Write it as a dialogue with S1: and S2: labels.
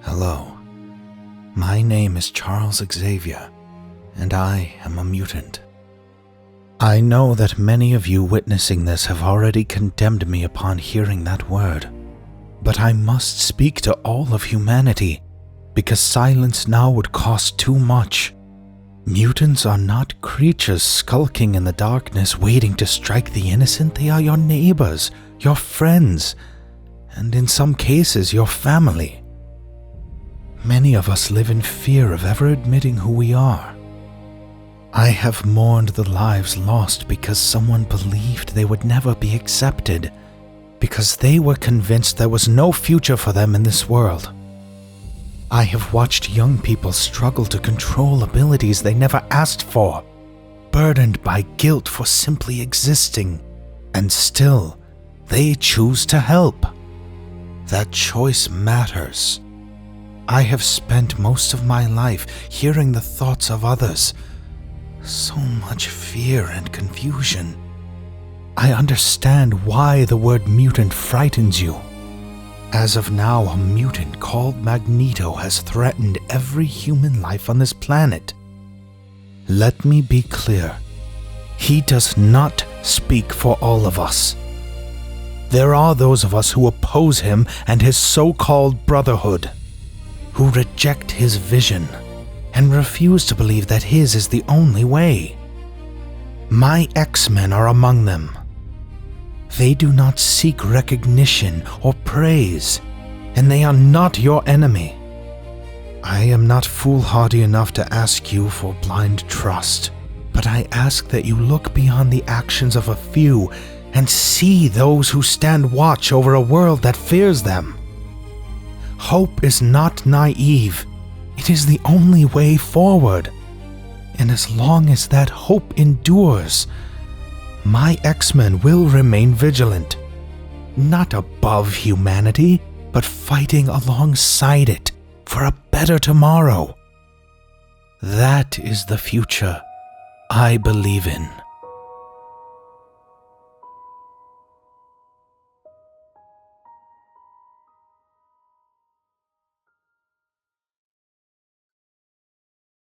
S1: Hello. My name is Charles Xavier, and I am a mutant. I know that many of you witnessing this have already condemned me upon hearing that word, but I must speak to all of humanity, because silence now would cost too much. Mutants are not creatures skulking in the darkness waiting to strike the innocent. They are your neighbors, your friends, and in some cases your family. Many of us live in fear of ever admitting who we are. I have mourned the lives lost because someone believed they would never be accepted, because they were convinced there was no future for them in this world. I have watched young people struggle to control abilities they never asked for, burdened by guilt for simply existing, and still, they choose to help. That choice matters. I have spent most of my life hearing the thoughts of others. So much fear and confusion. I understand why the word mutant frightens you. As of now, a mutant called Magneto has threatened every human life on this planet. Let me be clear. He does not speak for all of us. There are those of us who oppose him and his so-called brotherhood, who reject his vision and refuse to believe that his is the only way. My X-Men are among them. They do not seek recognition or praise, and they are not your enemy. I am not foolhardy enough to ask you for blind trust, but I ask that you look beyond the actions of a few and see those who stand watch over a world that fears them. Hope is not naive. It is the only way forward. And as long as that hope endures, my X-Men will remain vigilant. Not above humanity, but fighting alongside it for a better tomorrow. That is the future I believe in.